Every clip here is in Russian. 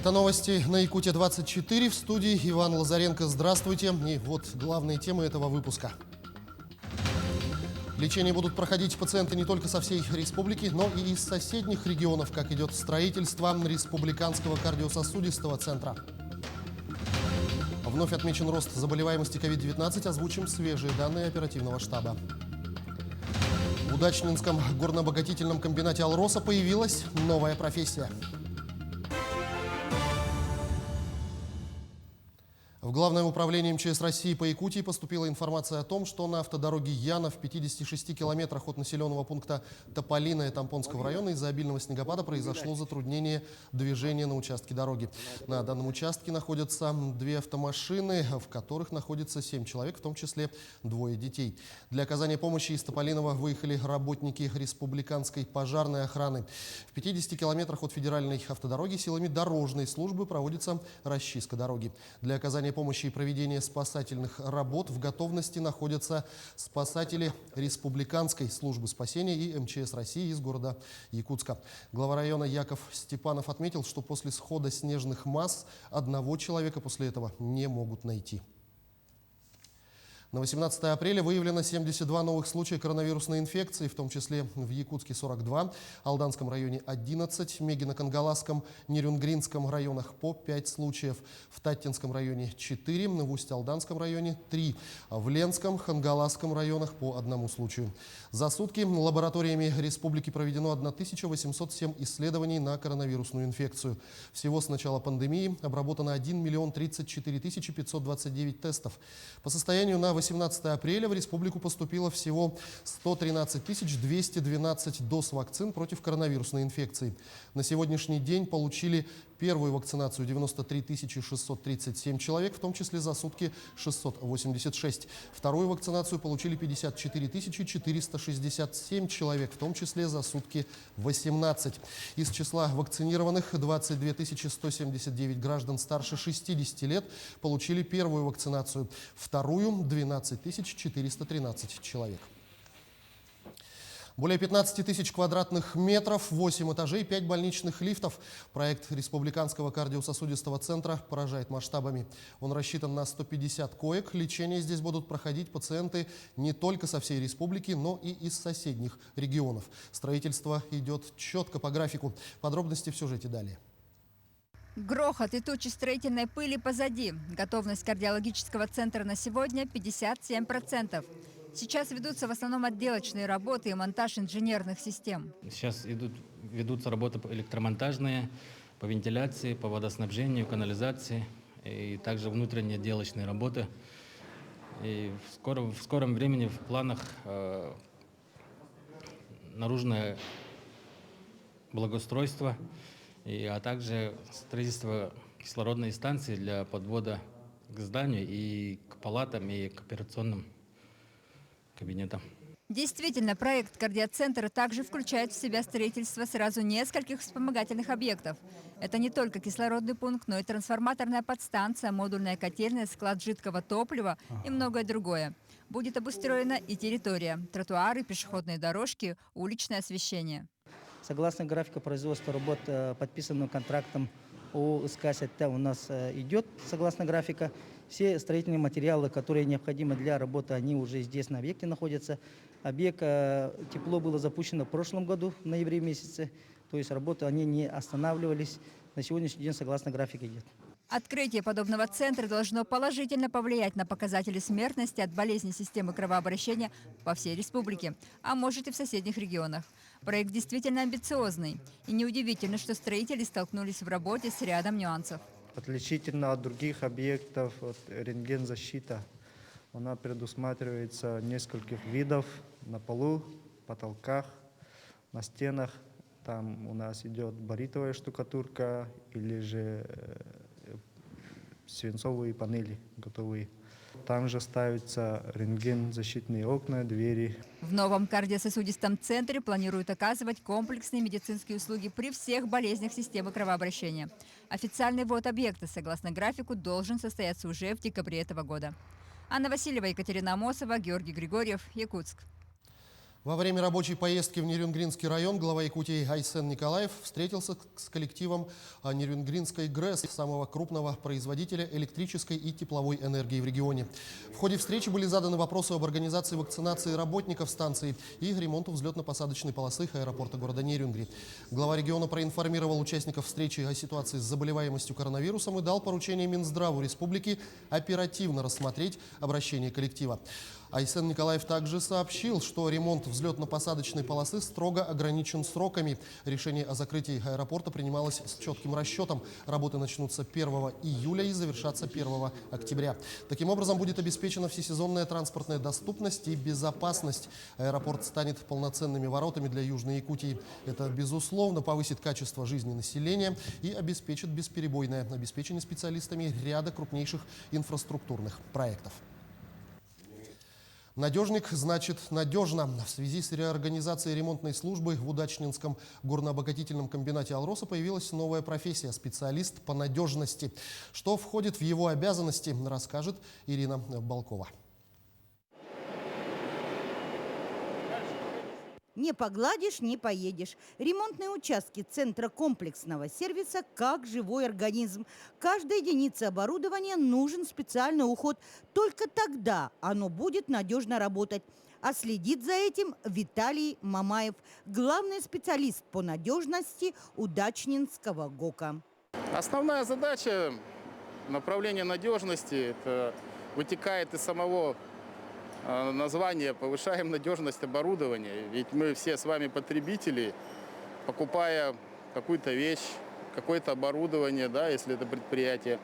Это новости на Якутия-24. В студии Иван Лазаренко. Здравствуйте. И вот главные темы этого выпуска. Лечение будут проходить пациенты не только со всей республики, но и из соседних регионов, как идет строительство Республиканского кардиососудистого центра. Вновь отмечен рост заболеваемости COVID-19. Озвучим свежие данные оперативного штаба. В Удачнинском горнообогатительном комбинате «Алроса» появилась новая профессия. В Главное управление МЧС России по Якутии поступила информация о том, что на автодороге Яна в 56 километрах от населенного пункта Тополино и Тампонского района из-за обильного снегопада произошло затруднение движения на участке дороги. На данном участке находятся 2 автомашины, в которых находится 7 человек, в том числе 2 детей. Для оказания помощи из Тополиного выехали работники республиканской пожарной охраны. В 50 километрах от федеральной автодороги силами дорожной службы проводится расчистка дороги. Для оказания помощи и проведения спасательных работ в готовности находятся спасатели Республиканской службы спасения и МЧС России из города Якутска. Глава района Яков Степанов отметил, что после схода снежных масс одного человека после этого не могут найти. На 18 апреля выявлено 72 новых случая коронавирусной инфекции, в том числе в Якутске 42, Алданском районе 11, Мегино-Кангаласском, Нерюнгринском районах по 5 случаев, в Таттинском районе 4, в Усть-Алданском районе 3, в Ленском, Хангаласском районах по 1 случаю. За сутки лабораториями республики проведено 1807 исследований на коронавирусную инфекцию. Всего с начала пандемии обработано 1 миллион 34 тысячи 529 тестов. По состоянию на 18 апреля в республику поступило всего 113 212 доз вакцин против коронавирусной инфекции. На сегодняшний день получили первую вакцинацию 93 637 человек, в том числе за сутки 686. Вторую вакцинацию получили 54 467 человек, в том числе за сутки 18. Из числа вакцинированных 22 179 граждан старше 60 лет получили первую вакцинацию, вторую – 12 413 человек. Более 15 тысяч квадратных метров, 8 этажей, 5 больничных лифтов. Проект Республиканского кардиососудистого центра поражает масштабами. Он рассчитан на 150 коек. Лечение здесь будут проходить пациенты не только со всей республики, но и из соседних регионов. Строительство идет четко по графику. Подробности в сюжете далее. Грохот и тучи строительной пыли позади. Готовность кардиологического центра на сегодня 57%. Сейчас ведутся в основном отделочные работы и монтаж инженерных систем. Сейчас ведутся работы электромонтажные, по вентиляции, по водоснабжению, канализации и также внутренние отделочные работы. И в скором времени в планах наружное благоустройство, а также строительство кислородной станции для подвода к зданию и к палатам, и к операционным кабинетам. Действительно, проект кардиоцентра также включает в себя строительство сразу нескольких вспомогательных объектов. Это не только кислородный пункт, но и трансформаторная подстанция, модульная котельная, склад жидкого топлива и многое другое. Будет обустроена и территория, тротуары, пешеходные дорожки, уличное освещение. Согласно графику производства работ, подписанным контрактом ООО «СК-СТ» у нас идет, согласно графика. Все строительные материалы, которые необходимы для работы, они уже здесь на объекте находятся. Объект тепло было запущено в прошлом году, в ноябре месяце. То есть работы они не останавливались. На сегодняшний день согласно графику идет. Открытие подобного центра должно положительно повлиять на показатели смертности от болезней системы кровообращения по всей республике, а может и в соседних регионах. Проект действительно амбициозный. И неудивительно, что строители столкнулись в работе с рядом нюансов. Отличительно от других объектов, рентгензащита, она предусматривается нескольких видов на полу, потолках, на стенах. Там у нас идет баритовая штукатурка или же свинцовые панели готовые. Там же ставятся рентгензащитные окна, двери. В новом кардиососудистом центре планируют оказывать комплексные медицинские услуги при всех болезнях системы кровообращения. Официальный ввод объекта, согласно графику, должен состояться уже в декабре этого года. Анна Васильева, Екатерина Амосова, Георгий Григорьев, Якутск. Во время рабочей поездки в Нерюнгринский район глава Якутии Айсен Николаев встретился с коллективом Нерюнгринской ГРЭС, самого крупного производителя электрической и тепловой энергии в регионе. В ходе встречи были заданы вопросы об организации вакцинации работников станции и ремонту взлетно-посадочной полосы аэропорта города Нерюнгри. Глава региона проинформировал участников встречи о ситуации с заболеваемостью коронавирусом и дал поручение Минздраву республики оперативно рассмотреть обращение коллектива. Айсен Николаев также сообщил, что ремонт взлетно-посадочной полосы строго ограничен сроками. Решение о закрытии аэропорта принималось с четким расчетом. Работы начнутся 1 июля и завершатся 1 октября. Таким образом, будет обеспечена всесезонная транспортная доступность и безопасность. Аэропорт станет полноценными воротами для Южной Якутии. Это, безусловно, повысит качество жизни населения и обеспечит бесперебойное обеспечение специалистами ряда крупнейших инфраструктурных проектов. Надежник значит надежно. В связи с реорганизацией ремонтной службы в Удачнинском горнообогатительном комбинате «Алроса» появилась новая профессия – специалист по надежности. Что входит в его обязанности, расскажет Ирина Балкова. Не погладишь – не поедешь. Ремонтные участки центра комплексного сервиса как живой организм. Каждой единице оборудования нужен специальный уход. Только тогда оно будет надежно работать. А следит за этим Виталий Мамаев, главный специалист по надежности Удачнинского ГОКа. Основная задача направления надежности это вытекает из самого название «Повышаем надежность оборудования». Ведь мы все с вами потребители, покупая какую-то вещь, какое-то оборудование, да, если это предприятие,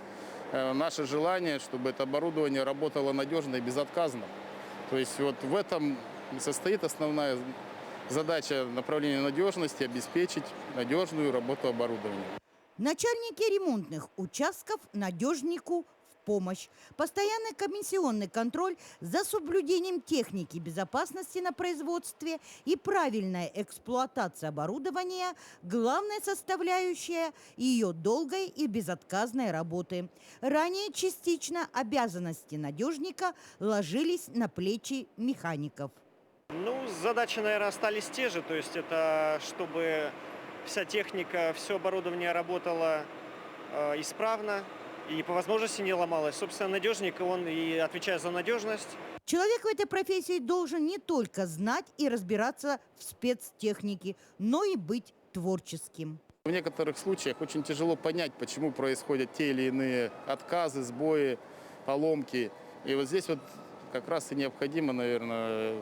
наше желание, чтобы это оборудование работало надежно и безотказно. То есть вот в этом состоит основная задача направления надежности – обеспечить надежную работу оборудования. Начальники ремонтных участков надежнику помощь. Постоянный комиссионный контроль за соблюдением техники безопасности на производстве и правильная эксплуатация оборудования – главная составляющая ее долгой и безотказной работы. Ранее частично обязанности надежника ложились на плечи механиков. Задачи, наверное, остались те же. То есть это чтобы вся техника, все оборудование работало исправно и по возможности не ломалось. Собственно, надежник, он и отвечает за надежность. Человек в этой профессии должен не только знать и разбираться в спецтехнике, но и быть творческим. В некоторых случаях очень тяжело понять, почему происходят те или иные отказы, сбои, поломки. И вот здесь вот как раз и необходимо, наверное,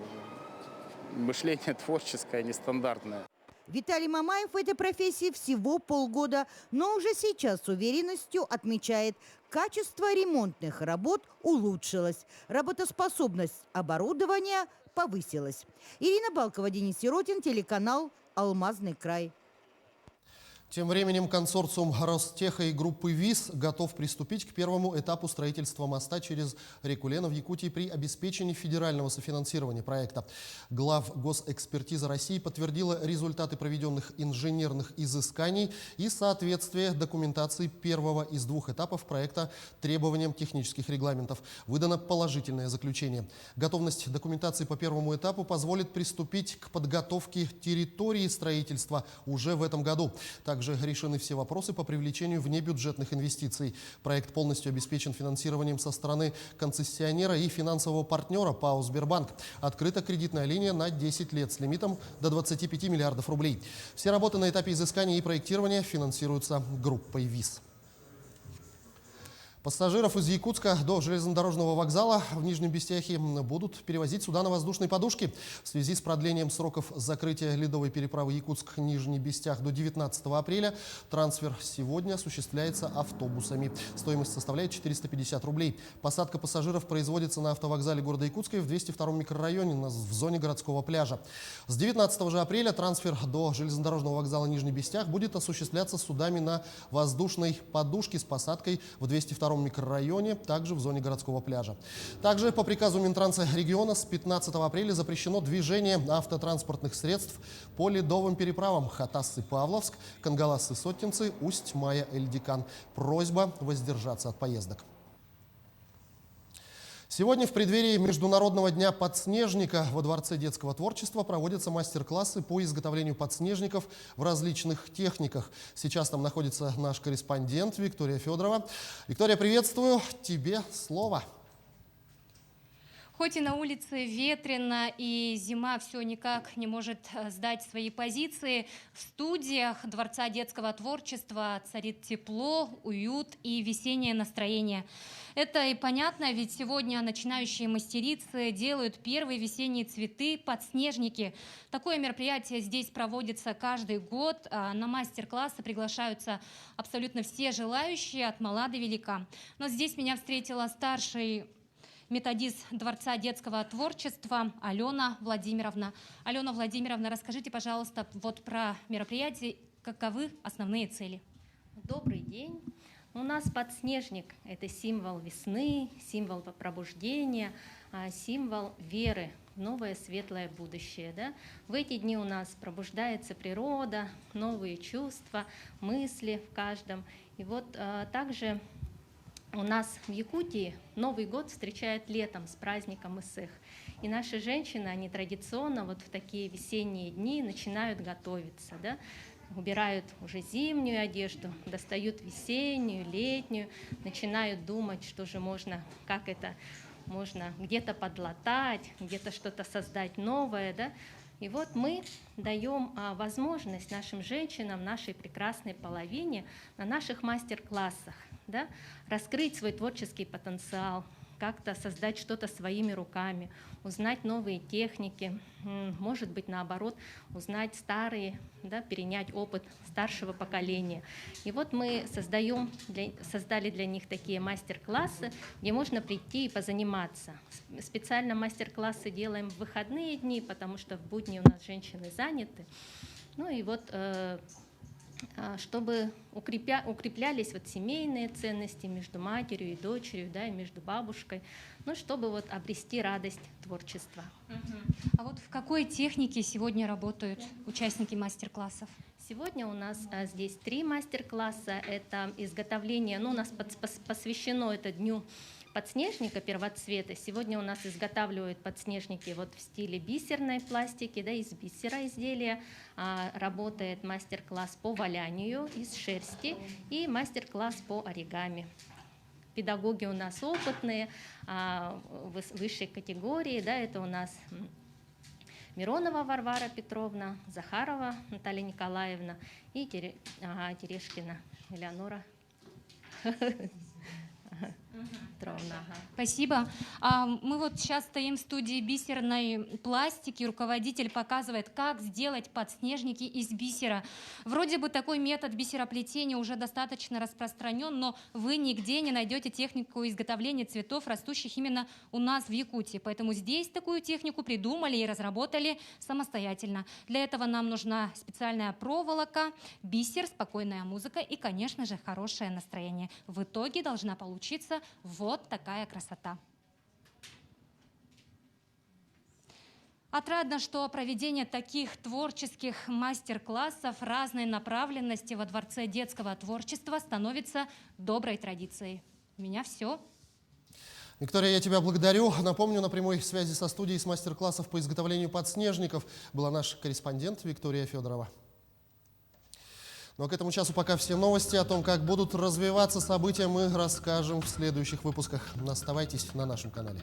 мышление творческое, нестандартное. Виталий Мамаев в этой профессии всего полгода, но уже сейчас с уверенностью отмечает, качество ремонтных работ улучшилось, работоспособность оборудования повысилась. Ирина Балкова, Денис Сиротин, телеканал «Алмазный край». Тем временем консорциум Ростеха и группы ВИС готов приступить к первому этапу строительства моста через реку Лена в Якутии при обеспечении федерального софинансирования проекта. Главгосэкспертиза России подтвердила результаты проведенных инженерных изысканий и соответствие документации первого из двух этапов проекта требованиям технических регламентов. Выдано положительное заключение. Готовность документации по первому этапу позволит приступить к подготовке территории строительства уже в этом году. Также решены все вопросы по привлечению внебюджетных инвестиций. Проект полностью обеспечен финансированием со стороны концессионера и финансового партнера ПАО «Сбербанк». Открыта кредитная линия на 10 лет с лимитом до 25 миллиардов рублей. Все работы на этапе изыскания и проектирования финансируются группой ВИС. Пассажиров из Якутска до железнодорожного вокзала в Нижнем Бестяхе будут перевозить сюда на воздушной подушке. В связи с продлением сроков закрытия ледовой переправы Якутск-Нижний Бестях до 19 апреля трансфер сегодня осуществляется автобусами. Стоимость составляет 450 рублей. Посадка пассажиров производится на автовокзале города Якутска в 202 микрорайоне в зоне городского пляжа. С 19 же апреля трансфер до железнодорожного вокзала Нижний Бестях будет осуществляться судами на воздушной подушке с посадкой в 202 микрорайоне, также в зоне городского пляжа. Также по приказу Минтранса региона с 15 апреля запрещено движение автотранспортных средств по ледовым переправам Хатассы-Павловск, Кангаласы-Соттинцы, Усть-Мая-Эльдикан. Просьба воздержаться от поездок. Сегодня в преддверии Международного дня подснежника во Дворце детского творчества проводятся мастер-классы по изготовлению подснежников в различных техниках. Сейчас там находится наш корреспондент Виктория Федорова. Виктория, приветствую. Тебе слово. Хоть и на улице ветрено, и зима все никак не может сдать свои позиции, в студиях Дворца детского творчества царит тепло, уют и весеннее настроение. Это и понятно, ведь сегодня начинающие мастерицы делают первые весенние цветы, подснежники. Такое мероприятие здесь проводится каждый год. На мастер-классы приглашаются абсолютно все желающие, от мала до велика. Но здесь меня встретила старший методист Дворца детского творчества Алена Владимировна. Алена Владимировна, расскажите, пожалуйста, вот про мероприятие, каковы основные цели? Добрый день. У нас подснежник – это символ весны, символ пробуждения, символ веры в новое светлое будущее. Да? В эти дни у нас пробуждается природа, новые чувства, мысли в каждом. И вот также у нас в Якутии Новый год встречают летом с праздником Исых. И наши женщины, они традиционно вот в такие весенние дни начинают готовиться, да? Убирают уже зимнюю одежду, достают весеннюю, летнюю, начинают думать, что же можно, как это можно где-то подлатать, где-то что-то создать новое, да? И вот мы даем возможность нашим женщинам, нашей прекрасной половине на наших мастер-классах, да, раскрыть свой творческий потенциал, как-то создать что-то своими руками, узнать новые техники, может быть, наоборот, узнать старые, да, перенять опыт старшего поколения. И вот мы создали для них такие мастер-классы, где можно прийти и позаниматься. Специально мастер-классы делаем в выходные дни, потому что в будни у нас женщины заняты. Ну и вот чтобы укреплялись вот семейные ценности между матерью и дочерью, да, и между бабушкой, ну, чтобы вот обрести радость творчества. А вот в какой технике сегодня работают участники мастер-классов? Сегодня у нас здесь 3 мастер-класса. Это изготовление, ну, у нас посвящено это дню подснежника первоцвета. Сегодня у нас изготавливают подснежники вот в стиле бисерной пластики, да, из бисера изделия. Работает мастер-класс по валянию из шерсти и мастер-класс по оригами. Педагоги у нас опытные, высшей категории, да, это у нас Миронова Варвара Петровна, Захарова Наталья Николаевна и Терешкина Элеонора Петровна. Спасибо. Мы вот сейчас стоим в студии бисерной пластики. Руководитель показывает, как сделать подснежники из бисера. Вроде бы такой метод бисероплетения уже достаточно распространен, но вы нигде не найдете технику изготовления цветов, растущих именно у нас в Якутии. Поэтому здесь такую технику придумали и разработали самостоятельно. Для этого нам нужна специальная проволока, бисер, спокойная музыка и, конечно же, хорошее настроение. В итоге должна получиться вот такая красота. Отрадно, что проведение таких творческих мастер-классов разной направленности во Дворце детского творчества становится доброй традицией. У меня все. Виктория, я тебя благодарю. Напомню, на прямой связи со студией с мастер-классов по изготовлению подснежников была наш корреспондент Виктория Федорова. Ну а к этому часу пока все новости. О том, как будут развиваться события, мы расскажем в следующих выпусках. Оставайтесь на нашем канале.